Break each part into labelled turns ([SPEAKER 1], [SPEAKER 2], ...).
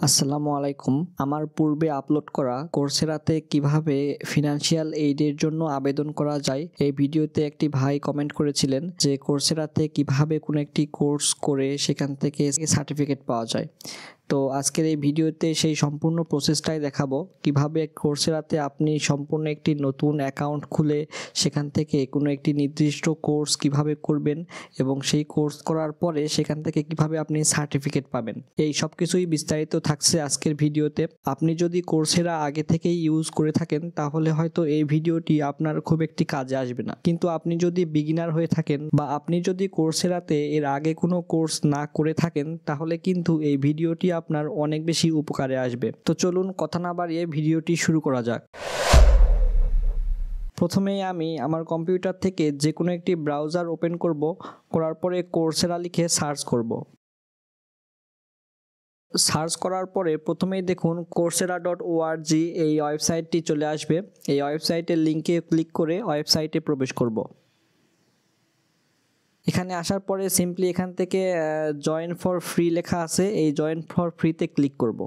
[SPEAKER 1] আসসালামু আলাইকুম। আমার পূর্বে আপলোড করা কোর্সেরাতে কিভাবে ফিনান্সিয়াল এইডের জন্য আবেদন করা যায় এই ভিডিওতে একটি ভাই কমেন্ট করেছিলেন যে কোর্সেরাতে কিভাবে কোনো একটি কোর্স করে সেখান থেকে সার্টিফিকেট পাওয়া যায়। তো আজকের এই ভিডিওতে সেই সম্পূর্ণ প্রসেসটাই দেখাবো কিভাবে কোর্সেরাতে আপনি সম্পূর্ণ একটি নতুন অ্যাকাউন্ট খুলে সেখান থেকে কোনো একটি নির্দিষ্ট কোর্স কিভাবে করবেন এবং সেই কোর্স করার পরে সেখান থেকে কিভাবে আপনি সার্টিফিকেট পাবেন, এই সব কিছুই বিস্তারিত থাকছে আজকের ভিডিওতে। আপনি যদি কোর্সেরা আগে থেকেই ইউজ করে থাকেন তাহলে হয়তো এই ভিডিওটি আপনার খুব একটি কাজে আসবে না, কিন্তু আপনি যদি বিগিনার হয়ে থাকেন বা আপনি যদি কোর্সেরাতে এর আগে কোনো কোর্স না করে থাকেন তাহলে কিন্তু এই ভিডিওটি আপনার অনেক বেশি উপকারে আসবে। তো চলুন কথা না বাড়িয়ে ভিডিওটি শুরু করা যাক। প্রথমেই আমি আমার কম্পিউটার থেকে যে কোনো একটি ব্রাউজার ওপেন করব, করার পরে কোর্সেরা লিখে সার্চ করব। সার্চ করার পরে প্রথমেই দেখুন coursera.org এই ওয়েবসাইটটি চলে আসবে। এই ওয়েবসাইটের লিঙ্কে ক্লিক করে ওয়েবসাইটে প্রবেশ করব। এখানে আসার পরে সিম্পলি এখান থেকে জয়েন ফর ফ্রি লেখা আছে, এই জয়েন ফর ফ্রিতে ক্লিক করব।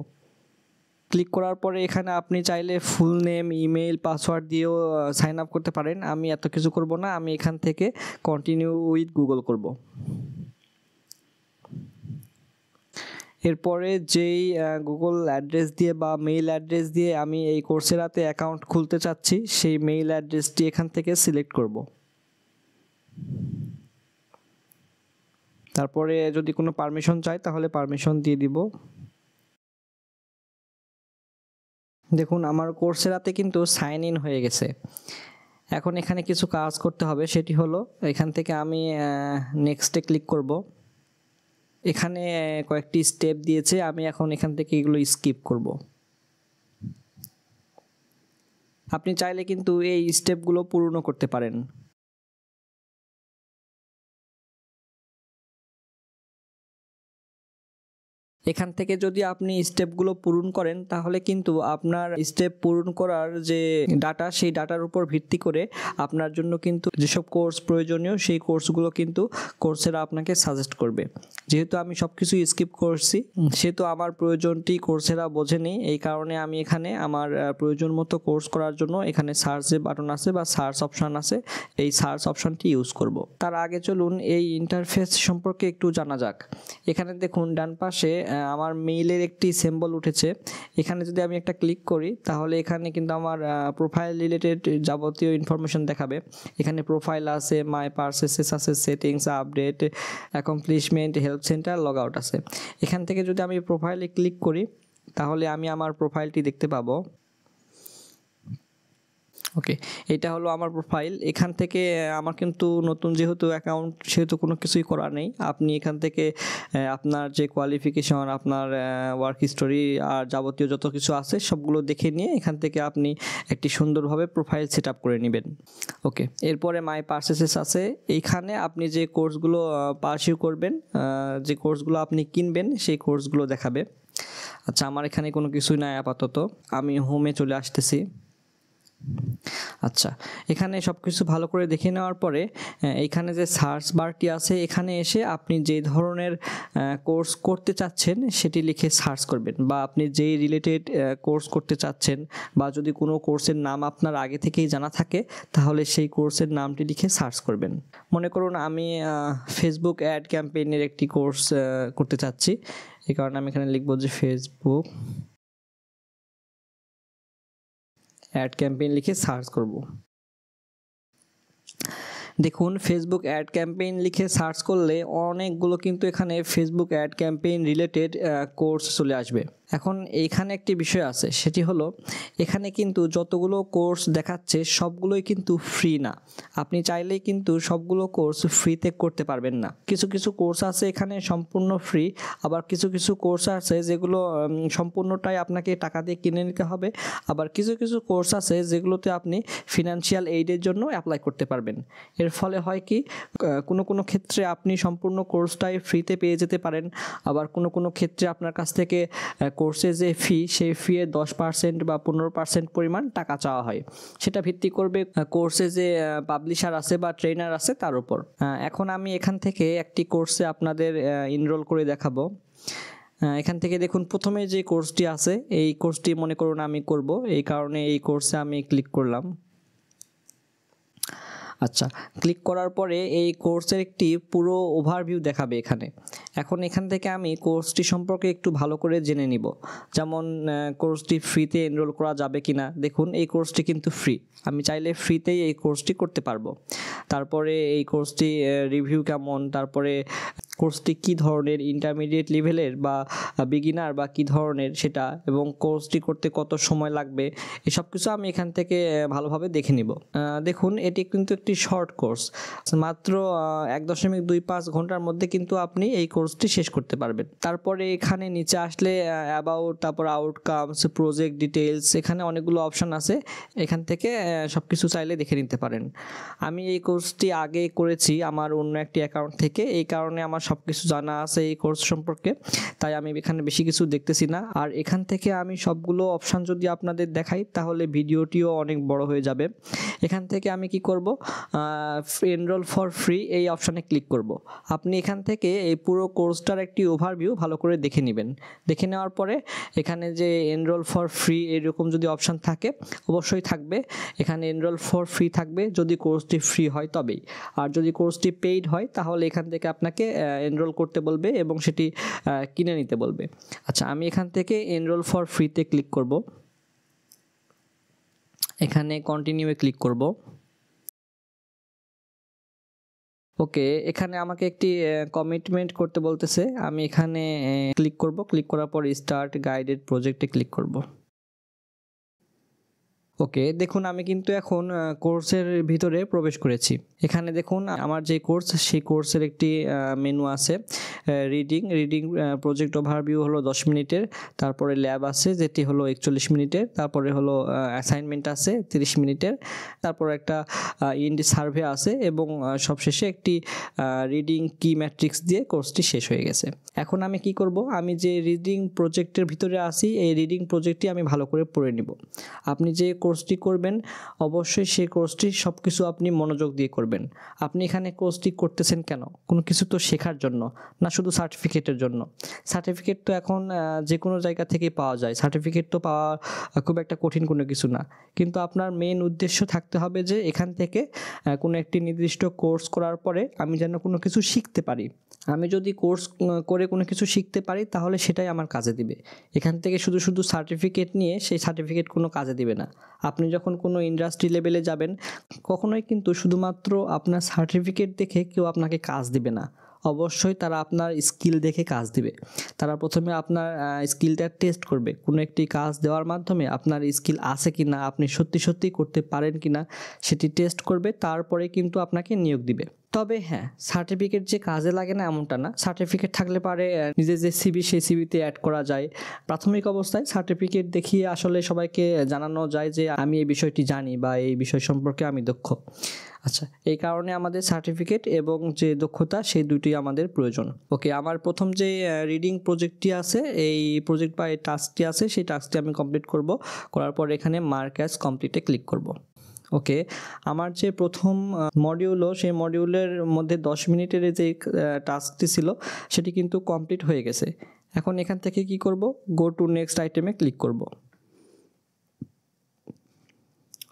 [SPEAKER 1] ক্লিক করার পরে এখানে আপনি চাইলে ফুল নেম, ইমেইল, পাসওয়ার্ড দিয়েও সাইন আপ করতে পারেন। আমি এত কিছু করব না, আমি এখান থেকে কন্টিনিউ উইথ গুগল করব। এরপরে যেই গুগল অ্যাড্রেস দিয়ে বা মেইল অ্যাড্রেস দিয়ে আমি এই কোর্সেরাতে অ্যাকাউন্ট খুলতে চাচ্ছি সেই মেইল অ্যাড্রেসটি এখান থেকে সিলেক্ট করব। তারপরে যদি কোনো পারমিশন চাই তাহলে পারমিশন দিয়ে দিব। দেখুন আমার কোর্সেরাতে কিন্তু সাইন ইন হয়ে গেছে। এখন এখানে কিছু কাজ করতে হবে, সেটি হলো এখান থেকে আমি নেক্সটে ক্লিক করব। এখানে কয়েকটি স্টেপ দিয়েছে, আমি এখন এখান থেকে এগুলো স্কিপ করব। আপনি চাইলে কিন্তু এই স্টেপগুলো পূর্ণ করতে পারেন। এখান থেকে যদি আপনি স্টেপগুলো পূরণ করেন তাহলে কিন্তু আপনার স্টেপ পূরণ করার যে ডাটা সেই ডাটার উপর ভিত্তি করে আপনার জন্য কিন্তু যেসব কোর্স প্রয়োজনীয় সেই কোর্সগুলো কিন্তু কোর্সেরা আপনাকে সাজেস্ট করবে। যেহেতু আমি সব কিছু স্কিপ করছি সেহেতু আমার প্রয়োজনটি কোর্সেরা বোঝেনি, এই কারণে আমি এখানে আমার প্রয়োজন মতো কোর্স করার জন্য এখানে সার্চে বাটন আছে বা সার্চ অপশান আছে, এই সার্চ অপশানটি ইউজ করব। তার আগে চলুন এই ইন্টারফেস সম্পর্কে একটু জানা যাক। এখানে দেখুন ডান পাশে আমার মেইলের একটি সিম্বল উঠেছে, এখানে যদি আমি একটা ক্লিক করি তাহলে এখানে কিন্তু আমার প্রোফাইল রিলেটেড যাবতীয় ইনফরমেশন দেখাবে। এখানে প্রোফাইল আছে, মাই পারচেসেস আছে, settings, update, accomplishment, help centre, log out আছে। এখান থেকে যদি আমি প্রোফাইলে ক্লিক করি তাহলে আমি আমার প্রোফাইলটি দেখতে পাবো। ওকে, এটা হলো আমার প্রোফাইল। এখান থেকে আমার কিন্তু নতুন যেহেতু অ্যাকাউন্ট সেহেতু কোনো কিছুই করার নেই। আপনি এখান থেকে আপনার যে কোয়ালিফিকেশন, আপনার ওয়ার্ক হিস্টোরি আর যাবতীয় যত কিছু আছে সবগুলো দেখে নিয়ে এখান থেকে আপনি একটি সুন্দরভাবে প্রোফাইল সেট আপ করে নেবেন। ওকে, এরপরে মাই পারচেসেস আছে, এইখানে আপনি যে কোর্সগুলো পারসিউ করবেন, যে কোর্সগুলো আপনি কিনবেন সেই কোর্সগুলো দেখাবে। আচ্ছা, আমার এখানে কোনো কিছুই নাই আপাতত, আমি হোমে চলে আসতেছি। আচ্ছা, এখানে সব কিছু ভালো করে দেখে নেওয়ার পরে এইখানে যে সার্চ বারটি আছে এখানে এসে আপনি যে ধরনের কোর্স করতে চাচ্ছেন সেটি লিখে সার্চ করবেন, বা আপনি যেই রিলেটেড কোর্স করতে চাচ্ছেন বা যদি কোনো কোর্সের নাম আপনার আগে থেকেই জানা থাকে তাহলে সেই কোর্সের নামটি লিখে সার্চ করবেন। মনে করুন আমি ফেসবুক অ্যাড ক্যাম্পেইনের একটি কোর্স করতে চাচ্ছি, এই কারণে আমি এখানে লিখব যে ফেসবুক অ্যাড ক্যাম্পেইন লিখে সার্চ করব। দেখুন ফেসবুক অ্যাড ক্যাম্পেইন লিখে সার্চ করলে অনেকগুলো কিন্তু এখানে Facebook ad campaign related course চলে আসবে। এখন এইখানে একটি বিষয় আছে, সেটি হলো এখানে কিন্তু যতগুলো কোর্স দেখাচ্ছে সবগুলোই কিন্তু ফ্রি না। আপনি চাইলেই কিন্তু সবগুলো কোর্স ফ্রিতে করতে পারবেন না। কিছু কিছু কোর্স আছে এখানে সম্পূর্ণ ফ্রি, আবার কিছু কিছু কোর্স আছে যেগুলো সম্পূর্ণটাই আপনাকে টাকা দিয়ে কিনে নিতে হবে, আবার কিছু কিছু কোর্স আছে যেগুলোতে আপনি ফিনান্সিয়াল এইডের জন্য অ্যাপ্লাই করতে পারবেন। এর ফলে হয় কি, কোনো কোনো ক্ষেত্রে আপনি সম্পূর্ণ কোর্সটাই ফ্রিতে পেয়ে যেতে পারেন, আবার কোনো কোনো ক্ষেত্রে আপনার কাছ থেকে কোর্সের যে ফি সেই ফিয়ের 10% বা 15% পরিমাণ টাকা চাওয়া হয়। সেটা ভিত্তি করবে কোর্সে যে পাবলিশার আছে বা ট্রেনার আছে তার উপর। এখন আমি এখান থেকে একটি কোর্সে আপনাদের এনরোল করে দেখাবো। এখান থেকে দেখুন প্রথমে যে কোর্সটি আছে এই কোর্সটি মনে করুন আমি করব, এই কারণে এই কোর্সে আমি ক্লিক করলাম। আচ্ছা, ক্লিক করার পরে এই কোর্সের একটি পুরো ওভারভিউ দেখাবে এখানে। এখন এখান থেকে আমি কোর্সটি সম্পর্কে একটু ভালো করে জেনে নিব, যেমন কোর্সটি ফ্রিতে এনরোল করা যাবে কিনা। দেখুন এই কোর্সটি কিন্তু ফ্রি, আমি চাইলে ফ্রিতেই এই কোর্সটি করতে পারবো। তারপরে এই কোর্সটি রিভিউ কেমন, তারপরে কোর্সটি কী ধরনের, ইন্টারমিডিয়েট লেভেলের বা বিগিনার বা কী ধরনের সেটা, এবং কোর্সটি করতে কত সময় লাগবে, এসব কিছু আমি এখান থেকে ভালোভাবে দেখে নিব। দেখুন এটি কিন্তু একটি শর্ট কোর্স, মাত্র 1.25 ঘন্টার মধ্যে কিন্তু আপনি এই কোর্সটি শেষ করতে পারবেন। তারপরে এখানে নিচে আসলে অ্যাবাউট, তারপর আউটকামস, প্রজেক্ট ডিটেলস, এখানে অনেকগুলো অপশান আছে, এখান থেকে সব কিছু চাইলে দেখে নিতে পারেন। আমি এই কোর্সটি আগে করেছি আমার অন্য একটি অ্যাকাউন্ট থেকে, এই কারণে আমার সব কিছু জানা আছে এই কোর্স সম্পর্কে, তাই আমি এখানে বেশি কিছু দেখতেছি না। আর এখান থেকে আমি সবগুলো অপশান যদি আপনাদের দেখাই তাহলে ভিডিওটিও অনেক বড় হয়ে যাবে। এখান থেকে আমি কি করব, এনরোল ফর ফ্রি এই অপশানে ক্লিক করব। আপনি এখান থেকে এই পুরো কোর্সটার একটি ওভারভিউ ভালো করে দেখে নেবেন। দেখে নেওয়ার পরে এখানে যে এনরোল ফর ফ্রি এরকম যদি অপশান থাকে, অবশ্যই থাকবে এখানে এনরোল ফর ফ্রি থাকবে যদি কোর্সটি ফ্রি হয় তবেই। আর যদি কোর্সটি পেইড হয় তাহলে এখান থেকে আপনাকে এনরোল করতে বলবে এবং সেটি কিনে নিতে বলবে। আচ্ছা, আমি এখান থেকে এনরোল ফর ফ্রিতে ক্লিক করব, এখানে কন্টিনিউয়ে ক্লিক করব। ওকে, এখানে আমাকে একটি কমিটমেন্ট করতে বলতেছে, আমি এখানে ক্লিক করব। ক্লিক করার পর স্টার্ট গাইডেড প্রজেক্টে ক্লিক করব। ওকে, দেখুন আমি কিন্তু এখন কোর্সের ভিতরে প্রবেশ করেছি। এখানে দেখুন আমার যে কোর্স সেই কোর্সের একটি মেনু আছে, রিডিং প্রজেক্ট ওভারভিউ হলো 10 মিনিটের, তারপরে ল্যাব আছে যেটি হলো 41 মিনিটের, তারপরে হলো অ্যাসাইনমেন্ট আছে 30 মিনিটের, তারপর একটা ইন্ড সার্ভে আছে, এবং সবশেষে একটি রিডিং কি ম্যাট্রিক্স দিয়ে কোর্সটি শেষ হয়ে গেছে। এখন আমি কি করব, আমি যে রিডিং প্রজেক্টের ভিতরে আছি এই রিডিং প্রজেক্টটি আমি ভালো করে পড়ে নিব। আপনি যে কোর্সটি করবেন অবশ্যই সেই কোর্সটি সব কিছু আপনি মনোযোগ দিয়ে করবেন। আপনি এখানে কোর্সটি করতেছেন কেন? কোনো কিছু তো শেখার জন্য না, শুধু সার্টিফিকেটের জন্য। সার্টিফিকেট তো এখন যে কোনো জায়গা থেকে পাওয়া যায়, সার্টিফিকেট তো পাওয়া খুব একটা কঠিন কোনো কিছু না। কিন্তু আপনার মেইন উদ্দেশ্য থাকতে হবে যে এখান থেকে কোনো একটি নির্দিষ্ট কোর্স করার পরে আমি যেন কোনো কিছু শিখতে পারি। আমি যদি কোর্স করে কোনো কিছু শিখতে পারি তাহলে সেটাই আমার কাজে দিবে। এখান থেকে শুধু শুধু সার্টিফিকেট নিয়ে সেই সার্টিফিকেট কোনো কাজে দিবে না। আপনি যখন কোনো ইন্ডাস্ট্রি লেভেলে যাবেন কখনোই কিন্তু শুধুমাত্র আপনার সার্টিফিকেট দেখে কেউ আপনাকে কাজ দিবে না। অবশ্যই তারা আপনার স্কিল দেখে কাজ দিবে। তারা প্রথমে আপনার স্কিলটা টেস্ট করবে, কোনো একটি কাজ দেওয়ার মাধ্যমে আপনার স্কিল আছে কি না, আপনি সত্যি সত্যি করতে পারেন কি না সেটি টেস্ট করবে, তারপরে কিন্তু আপনাকে নিয়োগ দিবে। তবে হ্যাঁ, সার্টিফিকেট যে কাজে লাগে না এমনটা না। সার্টিফিকেট থাকলে পারে নিজের যে সিভি সেই সিভিতে অ্যাড করা যায়। প্রাথমিক অবস্থায় সার্টিফিকেট দেখিয়ে আসলে সবাইকে জানানো যায় যে আমি এই বিষয়টি জানি বা এই বিষয় সম্পর্কে আমি দক্ষ। আচ্ছা, এই কারণে আমাদের সার্টিফিকেট এবং যে দক্ষতা সেই দুটি আমাদের প্রয়োজন। ওকে, আমার প্রথম যে রিডিং প্রজেক্টটি আছে, এই প্রজেক্ট বা এই টাস্কটি আছে, সেই টাস্কটি আমি কমপ্লিট করব। করার পর এখানে মার্ক অ্যাজ কমপ্লিটে ক্লিক করব। ওকে, আমার যে প্রথম মডিউলও সেই মডিউলের মধ্যে 10 মিনিটের যে টাস্কটি ছিল সেটি কিন্তু কমপ্লিট হয়ে গেছে। এখন এখান থেকে কি করব, গো টু নেক্সট আইটেমে ক্লিক করব।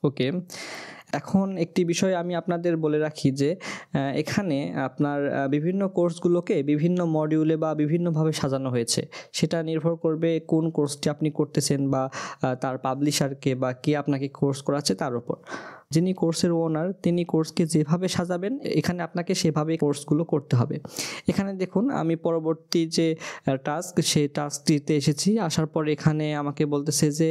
[SPEAKER 1] ওকে, এখন একটি বিষয় আমি আপনাদের বলে রাখি যে এখানে আপনার বিভিন্ন কোর্সগুলোকে বিভিন্ন মডিউলে বা বিভিন্নভাবে সাজানো হয়েছে। সেটা নির্ভর করবে কোন কোর্সটি আপনি করতেছেন বা তার পাবলিশারকে বা কে আপনাকে কোর্স করাচ্ছে তার উপর। যিনি কোর্সের ওনার তিনি কোর্সকে যেভাবে সাজাবেন এখানে আপনাকে সেভাবে কোর্সগুলো করতে হবে। এখানে দেখুন আমি পরবর্তী যে টাস্ক সেই টাস্কটিতে এসেছি, আসার পর এখানে আমাকে বলতেছে যে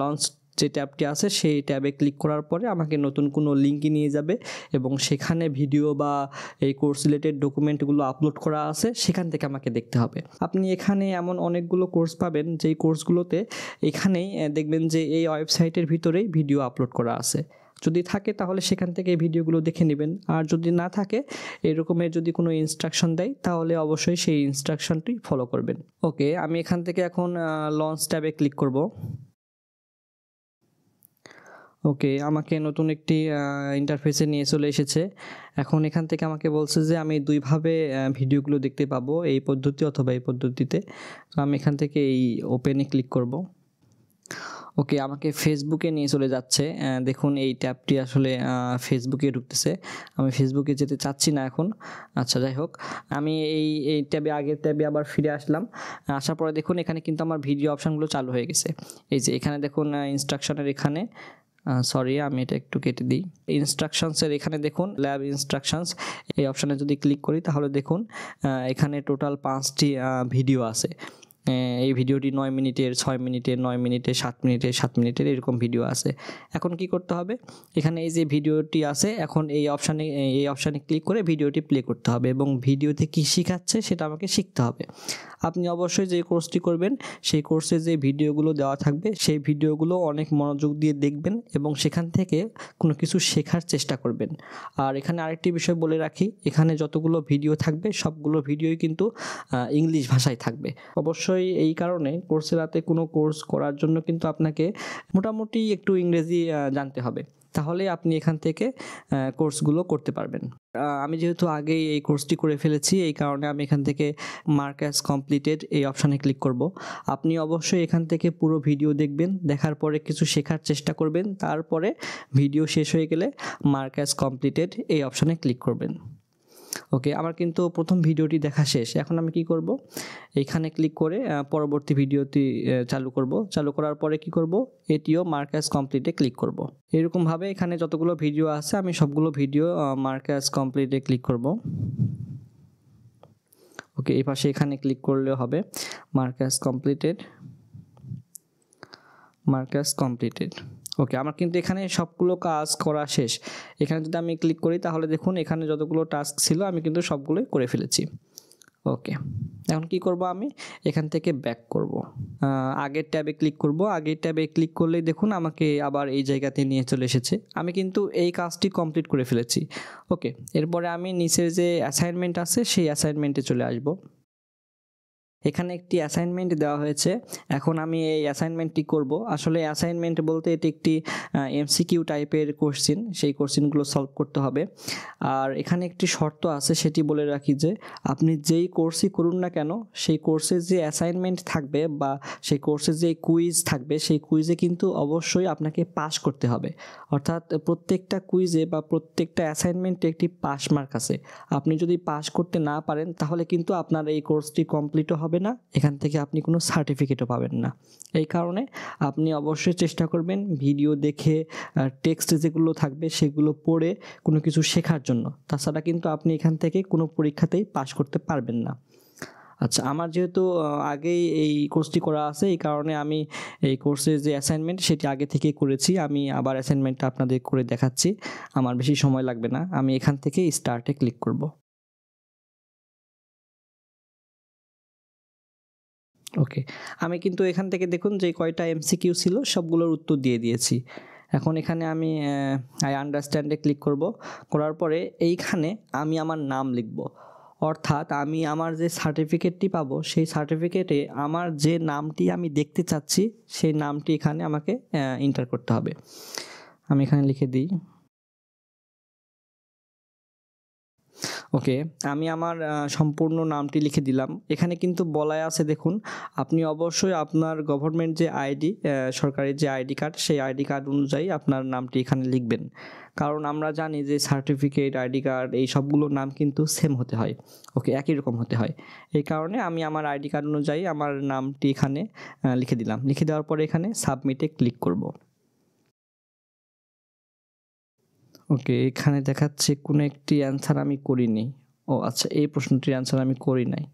[SPEAKER 1] লঞ্চ যে ট্যাবটি আছে সেই ট্যাবে ক্লিক করার পরে আমাকে নতুন কোনো লিঙ্কে নিয়ে যাবে এবং সেখানে ভিডিও বা এই কোর্স রিলেটেড ডকুমেন্টগুলো আপলোড করা আছে, সেখান থেকে আমাকে দেখতে হবে। আপনি এখানে এমন অনেকগুলো কোর্স পাবেন যেই কোর্সগুলোতে এখানেই দেখবেন যে এই ওয়েবসাইটের ভিতরেই ভিডিও আপলোড করা আছে। যদি থাকে তাহলে সেখান থেকে এই ভিডিওগুলো দেখে নেবেন, আর যদি না থাকে এরকমের যদি কোনো ইনস্ট্রাকশন দেয় তাহলে অবশ্যই সেই ইনস্ট্রাকশনটি ফলো করবেন। ওকে, আমি এখান থেকে এখন লঞ্চ ট্যাবে ক্লিক করব। ওকে, আমাকে নতুন একটি ইন্টারফেসে নিয়ে চলে এসেছে। এখন এখান থেকে আমাকে বলছে যে আমি দুইভাবে ভিডিওগুলো দেখতে পাবো, এই পদ্ধতি অথবা এই পদ্ধতিতে। তো আমি এখান থেকে এই ওপেনে ক্লিক করব। ওকে, আমাকে ফেসবুকে নিয়ে চলে যাচ্ছে। দেখুন এই ট্যাবটি আসলে ফেসবুকে ঢুকতেছে। আমি ফেসবুকে যেতে চাচ্ছি না এখন। আচ্ছা, যাই হোক, আমি এই ট্যাবে, আগের ট্যাবে আবার ফিরে আসলাম। আসার পরে দেখুন এখানে কিন্তু আমার ভিডিও অপশানগুলো চালু হয়ে গেছে। এই যে এখানে দেখুন ইনস্ট্রাকশনের এখানে, সরি আমি এটা একটু কেটে দিই। ইনস্ট্রাকশনসের এখানে দেখুন ল্যাব ইনস্ট্রাকশনস, এই অপশানে যদি ক্লিক করি তাহলে দেখুন এখানে টোটাল 5টি ভিডিও আছে। এই ভিডিওটি 9 মিনিটের, 6 মিনিটের, 9 মিনিটের, 7 মিনিটের, 7 মিনিটের এরকম ভিডিও আছে। এখন কি করতে হবে, এখানে এই যে ভিডিওটি আছে, এখন এই অপশানে ক্লিক করে ভিডিওটি প্লে করতে হবে এবং ভিডিওতে কি শেখাচ্ছে সেটা আমাকে শিখতে হবে। আপনি অবশ্যই যে কোর্সটি করবেন সেই কোর্সে যে ভিডিওগুলো দেওয়া থাকবে সেই ভিডিওগুলো অনেক মনোযোগ দিয়ে দেখবেন এবং সেখান থেকে কোনো কিছু শেখার চেষ্টা করবেন। আর এখানে আরেকটি বিষয় বলে রাখি, এখানে যতগুলো ভিডিও থাকবে সবগুলো ভিডিওই কিন্তু ইংলিশ ভাষায় থাকবে। অবশ্যই এই কারণে কোর্সেরাতে কোনো কোর্স করার জন্য কিন্তু আপনাকে মোটামুটি একটু ইংরেজি জানতে হবে, তাহলে আপনি এখান থেকে কোর্সগুলো করতে পারবেন। আমি যেহেতু আগেই এই কোর্সটি করে ফেলেছি, এই কারণে আমি এখান থেকে মার্ক অ্যাজ কমপ্লিটেড এই অপশানে ক্লিক করব। আপনি অবশ্যই এখান থেকে পুরো ভিডিও দেখবেন, দেখার পরে কিছু শেখার চেষ্টা করবেন, তারপরে ভিডিও শেষ হয়ে গেলে মার্ক অ্যাজ কমপ্লিটেড এই অপশানে ক্লিক করবেন। ওকে, আমার কিন্তু প্রথম ভিডিওটি দেখা শেষ। এখন আমি কি করব, এইখানে ক্লিক করে পরবর্তী ভিডিওটি চালু করব। চালু করার পরে কি করব, এটিও মার্ক অ্যাজ কমপ্লিটে ক্লিক করব। এরকমভাবে এখানে যতগুলো ভিডিও আছে আমি সবগুলো video mark as completed click করব। ওকে, এই পাশে এখানে ক্লিক করলেও হবে, mark as completed, mark as completed. Okay, আমার কিন্তু এখানে সবগুলো কাজ করা শেষ। এখানে যদি আমি ক্লিক করি তাহলে দেখুন এখানে যতগুলো টাস্ক ছিল আমি কিন্তু সবগুলোই করে ফেলেছি। ওকে, এখন কি করব, আমি এখান থেকে ব্যাক করব, আগের ট্যাবে ক্লিক করব। আগের ট্যাবে ক্লিক করলেই দেখুন আমাকে আবার এই জায়গাতে নিয়ে চলে এসেছে। আমি কিন্তু এই কাজটি কমপ্লিট করে ফেলেছি। ওকে, এরপরে আমি নিচের যে অ্যাসাইনমেন্ট আছে সেই অ্যাসাইনমেন্টে চলে আসব। এখানে একটি অ্যাসাইনমেন্ট দেওয়া হয়েছে। এখন আমি এই অ্যাসাইনমেন্টটি করব। আসলে অ্যাসাইনমেন্ট বলতে এটি একটি এমসিকিউ টাইপের কোশ্চেন, সেই কোশ্চেনগুলো সলভ করতে হবে। আর এখানে একটি শর্ত আছে, সেটি বলে রাখি যে আপনি যেই কোর্সই করুন না কেন সেই কোর্সে যে অ্যাসাইনমেন্ট থাকবে বা সেই কোর্সে যে কুইজ থাকবে সেই কুইজে কিন্তু অবশ্যই আপনাকে পাস করতে হবে। অর্থাৎ প্রত্যেকটা কুইজে বা প্রত্যেকটা অ্যাসাইনমেন্টে একটি পাস মার্ক আছে। আপনি যদি পাস করতে না পারেন তাহলে কিন্তু আপনার এই কোর্সটি কমপ্লিটও হবে না, এখান থেকে আপনি কোনো সার্টিফিকেটও পাবেন না। এই কারণে আপনি অবশ্যই চেষ্টা করবেন ভিডিও দেখে, টেক্সট যেগুলো থাকবে সেগুলো পড়ে কোনো কিছু শেখার জন্য। তাছাড়া কিন্তু আপনি এখান থেকে কোনো পরীক্ষাতেই পাস করতে পারবেন না। আচ্ছা, আমার যেহেতু আগেই এই কোর্সটি করা আছে এই কারণে আমি এই কোর্সের যে অ্যাসাইনমেন্ট সেটি আগে থেকেই করেছি। আমি আবার অ্যাসাইনমেন্টটা আপনাদের করে দেখাচ্ছি, আমার বেশি সময় লাগবে না। আমি এখান থেকে স্টার্টে ক্লিক করব। ওকে, আমি কিন্তু এখান থেকে দেখুন যে কয়টা এমসিকিউ ছিল সবগুলোর উত্তর দিয়ে দিয়েছি। এখন এখানে আমি আই আন্ডারস্ট্যান্ডে ক্লিক করব। করার পরে এইখানে আমি আমার নাম লিখব। অর্থাৎ আমি আমার যে সার্টিফিকেটটি পাবো সেই সার্টিফিকেটে আমার যে নামটি আমি দেখতে চাচ্ছি সেই নামটি এখানে আমাকে এন্টার করতে হবে। আমি এখানে লিখে দিই। ওকে, আমি আমার সম্পূর্ণ নামটি লিখে দিলাম। এখানে কিন্তু বলাই আছে দেখুন, আপনি অবশ্যই আপনার গভর্নমেন্ট যে আইডি, সরকারি যে আইডি কার্ড, সেই আইডি কার্ড অনুযায়ী আপনার নামটি এখানে লিখবেন। কারণ আমরা জানি যে সার্টিফিকেট, আইডি কার্ড এই সবগুলোর নাম কিন্তু সেম হতে হয়। ওকে, একই রকম হতে হয়। এই কারণে আমি আমার আইডি কার্ড অনুযায়ী আমার নামটি এখানে লিখে দিলাম। লিখে দেওয়ার পরে এখানে সাবমিটে ক্লিক করব। ওকে, এখানে দেখাচ্ছে কোনো একটি অ্যান্সার আমি করিনি। ও আচ্ছা, এই প্রশ্নটির অ্যান্সার আমি করি নাই।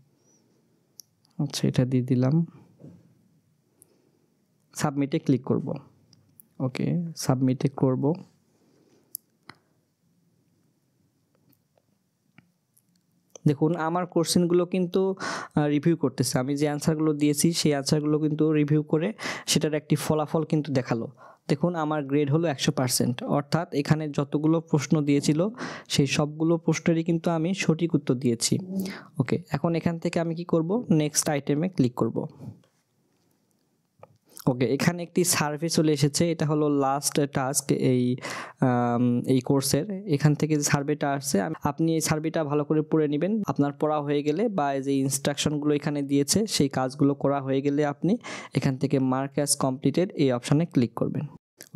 [SPEAKER 1] আচ্ছা, এটা দিয়ে দিলাম। সাবমিটে ক্লিক করব। ওকে, সাবমিটে করব। দেখুন আমার কোশ্চেনগুলো কিন্তু রিভিউ করতেছে। আমি যে অ্যান্সারগুলো দিয়েছি সেই অ্যান্সারগুলো কিন্তু রিভিউ করে সেটার একটি ফলাফল কিন্তু দেখালো। দেখুন আমার গ্রেড হলো 100%, অর্থাৎ এখানে যতগুলো প্রশ্ন দিয়েছিল সেই সবগুলো প্রশ্নেরই কিন্তু আমি সঠিক উত্তর দিয়েছি। ওকে, এখন এখান থেকে আমি কি করব, নেক্সট আইটেমে ক্লিক করব। ওকে, এখানে একটি সার্ভে চলে এসেছে, এটা হলো লাস্ট টাস্ক এই কোর্সের। এখান থেকে যে সার্ভেটা আসছে, আপনি এই সার্ভেটা ভালো করে পড়ে নেবেন। আপনার পড়া হয়ে গেলে বা যে ইনস্ট্রাকশনগুলো এখানে দিয়েছে সেই কাজগুলো করা হয়ে গেলে আপনি এখান থেকে মার্ক অ্যাজ কমপ্লিটেড এই অপশানে ক্লিক করবেন।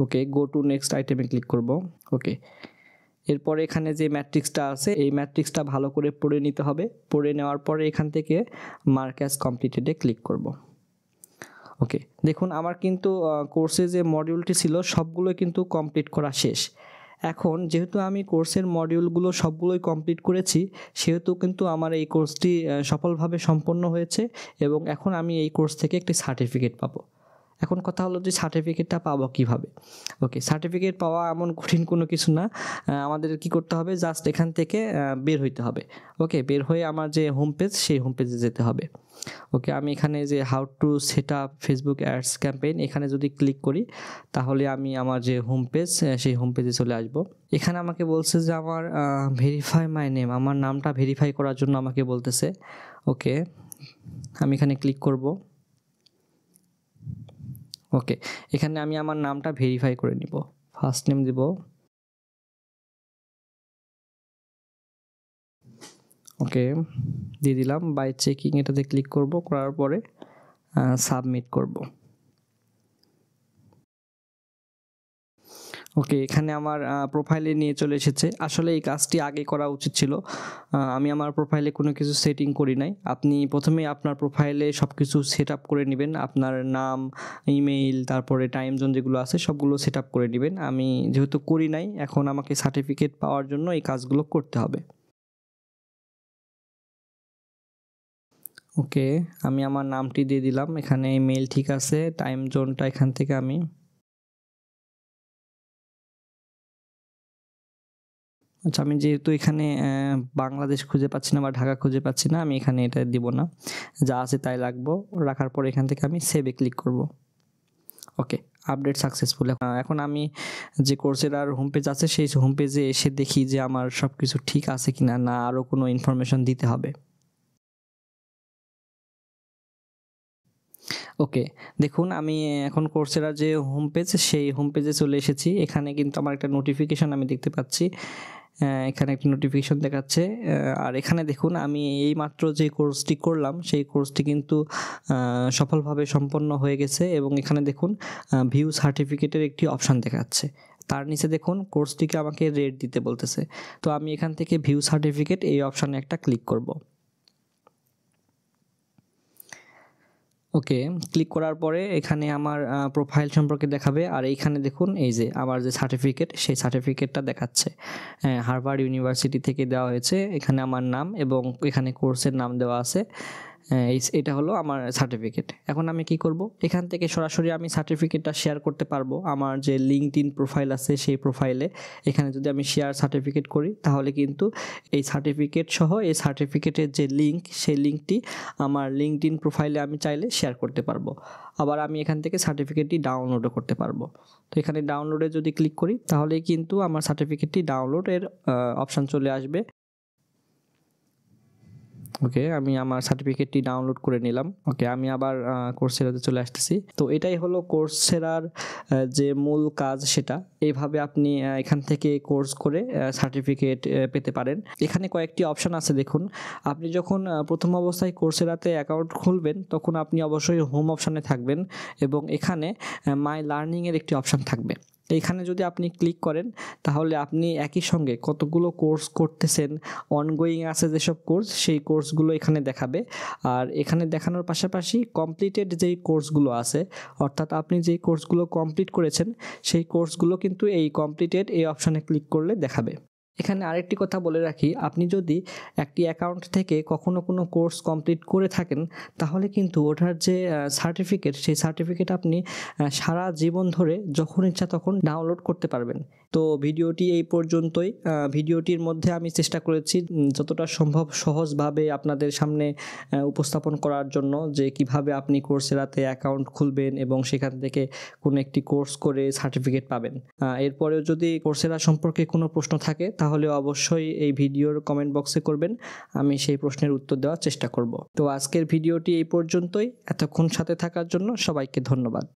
[SPEAKER 1] ওকে, গো টু নেক্সট আইটেমে ক্লিক করব। ওকে, এরপরে এখানে যে ম্যাট্রিক্সটা আছে এই ম্যাট্রিক্সটা ভালো করে পড়ে নিতে হবে। পড়ে নেওয়ার পরে এখান থেকে মার্ক অ্যাজ কমপ্লিটেডে ক্লিক করব। ওকে, দেখুন আমার কিন্তু কোর্সে যে মডিউলটি ছিল সবগুলো কিন্তু কমপ্লিট করা শেষ। এখন যেহেতু আমি কোর্সের মডিউলগুলো সবগুলোই কমপ্লিট করেছি, সেহেতু কিন্তু আমার এই কোর্সটি সফলভাবে সম্পন্ন হয়েছে এবং এখন আমি এই কোর্স থেকে একটি সার্টিফিকেট পাবো। এখন কথা হলো যে সার্টিফিকেটটা পাবো কিভাবে। ওকে, সার্টিফিকেট পাওয়া এমন কঠিন কোনো কিছু না। আমাদের কি করতে হবে, জাস্ট এখান থেকে বের হইতে হবে। ওকে, বের হয়ে আমার যে হোম পেজ সেই হোম পেজে যেতে হবে। ওকে, আমি এখানে যে how to set up Facebook ads campaign এখানে যদি ক্লিক করি তাহলে আমি আমার যে হোম পেজ সেই হোম পেজে চলে আসব। এখানে আমাকে বলছে যে আমার ভেরিফাই মাই নেম, আমার নামটা ভেরিফাই করার জন্য আমাকে বলতেছে। ওকে, আমি এখানে ক্লিক করব। ওকে, এখানে আমি আমার নামটা ভেরিফাই করে নিব। ফার্স্ট নেম দিব। ওকে, দিয়ে দিলাম। বাই চেকিং এটাতে ক্লিক করব, করার পরে সাবমিট করব। ওকে, এখানে আমার প্রোফাইলে নিয়ে চলে এসেছে। আসলে এই কাজটি আগে করা উচিত ছিল। আমি আমার প্রোফাইলে কোনো কিছু সেটিং করি নাই। আপনি প্রথমেই আপনার প্রোফাইলে সব কিছু সেট আপ করে নেবেন। আপনার নাম, ইমেইল, তারপরে টাইম জোন যেগুলো আছে সবগুলো সেট আপ করে নেবেন। আমি যেহেতু করি নাই, এখন আমাকে সার্টিফিকেট পাওয়ার জন্য এই কাজগুলো করতে হবে। ওকে, আমি আমার নামটি দিয়ে দিলাম। এখানে ইমেইল ঠিক আছে, টাইম জোনটা এখান থেকে আমি আচ্ছা, আমি যেহেতু এখানে বাংলাদেশ খুঁজে পাচ্ছি না বা ঢাকা খুঁজে পাচ্ছি না, আমি এখানে এটা দিব না, যা আছে তাই রাখবো। রাখার পর এখান থেকে আমি সেভে ক্লিক করব। ওকে, আপডেট সাকসেসফুল। এখন আমি যে কোর্সেরার হোম পেজ আছে সেই হোম পেজে এসে দেখি যে আমার সব কিছু ঠিক আছে কিনা, না আরও কোনো ইনফরমেশন দিতে হবে। ওকে, দেখুন আমি এখন কোর্সেরা যে হোম পেজ সেই হোম পেজে চলে এসেছি। এখানে কিন্তু আমার একটা নোটিফিকেশন আমি দেখতে পাচ্ছি। এখানে একটি নোটিফিকেশন দেখাচ্ছে। আর এখানে দেখুন আমি এইমাত্র যে কোর্সটি করলাম সেই কোর্সটি কিন্তু সফলভাবে সম্পন্ন হয়ে গেছে এবং এখানে দেখুন ভিউ সার্টিফিকেটের একটি অপশান দেখাচ্ছে। তার নিচে দেখুন কোর্সটিকে আমাকে রেট দিতে বলতেছে। তো আমি এখান থেকে ভিউ সার্টিফিকেট এই অপশানে একটা ক্লিক করব। ওকে, ক্লিক করার পরে এখানে আমার প্রোফাইল সম্পর্কে দেখাবে। আর এইখানে দেখুন এই যে আমার যে সার্টিফিকেট সেই সার্টিফিকেটটা দেখাচ্ছে। হার্ভার্ড ইউনিভার্সিটি থেকে দেওয়া হয়েছে। এখানে আমার নাম এবং এখানে কোর্সের নাম দেওয়া আছে। এটা হলো আমার সার্টিফিকেট। এখন আমি কি করব, এখান থেকে সরাসরি আমি সার্টিফিকেটটা শেয়ার করতে পারবো। আমার যে লিঙ্কডইন প্রোফাইল আছে সেই প্রোফাইলে এখানে যদি আমি শেয়ার সার্টিফিকেট করি তাহলে কিন্তু এই সার্টিফিকেট সহ এই সার্টিফিকেটের যে লিঙ্ক সেই লিঙ্কটি আমার লিঙ্কডইন প্রোফাইলে আমি চাইলে শেয়ার করতে পারবো। আবার আমি এখান থেকে সার্টিফিকেটটি ডাউনলোডও করতে পারবো। তো এখানে ডাউনলোডে যদি ক্লিক করি তাহলেই কিন্তু আমার সার্টিফিকেটটি ডাউনলোডের অপশান চলে আসবে। ওকে, আমি আমার সার্টিফিকেটটি ডাউনলোড করে নিলাম। ওকে, আমি আবার কোর্সেরাতে চলে আসতেছি। তো এটাই হলো কোর্সেরার যে মূল কাজ, সেটা এইভাবে আপনি এখান থেকে কোর্স করে সার্টিফিকেট পেতে পারেন। এখানে কয়েকটি অপশান আছে দেখুন। আপনি যখন প্রথম অবস্থায় কোর্সেরাতে অ্যাকাউন্ট খুলবেন তখন আপনি অবশ্যই হোম অপশানে থাকবেন এবং এখানে মাই লার্নিংয়ের একটি অপশান থাকবে। এইখানে যদি আপনি ক্লিক করেন তাহলে আপনি একই সঙ্গে কতগুলো কোর্স করতেছেন, অনগোয়িং আছে যেসব কোর্স সেই কোর্সগুলো এখানে দেখাবে। আর এখানে দেখানোর পাশাপাশি কমপ্লিটেড যেই কোর্সগুলো আছে, অর্থাৎ আপনি যেই কোর্সগুলো কমপ্লিট করেছেন সেই কোর্সগুলো কিন্তু এই কমপ্লিটেড এই অপশানে ক্লিক করলে দেখাবে। এখানে আরেকটি কথা বলে রাখি, আপনি যদি একটি অ্যাকাউন্ট থেকে কখনো কোনো কোর্স কমপ্লিট করে থাকেন তাহলে কিন্তু ওটার যে সার্টিফিকেট সেই সার্টিফিকেট আপনি সারা জীবন ধরে যখন ইচ্ছা তখন ডাউনলোড করতে পারবেন। তো ভিডিওটি এই পর্যন্তই। ভিডিওটির মধ্যে আমি চেষ্টা করেছি যতটা সম্ভব সহজভাবে আপনাদের সামনে উপস্থাপন করার জন্য যে কিভাবে আপনি কোর্সেরাতে অ্যাকাউন্ট খুলবেন এবং সেখান থেকে কোনো একটি কোর্স করে সার্টিফিকেট পাবেন। এরপরেও যদি কোর্সেরা সম্পর্কে কোনো প্রশ্ন থাকে তাহলে অবশ্যই এই ভিডিওর কমেন্ট বক্সে করবেন, আমি সেই প্রশ্নের উত্তর দেওয়ার চেষ্টা করব। তো আজকের ভিডিওটি এই পর্যন্তই। এতক্ষণ সাথে থাকার জন্য সবাইকে ধন্যবাদ।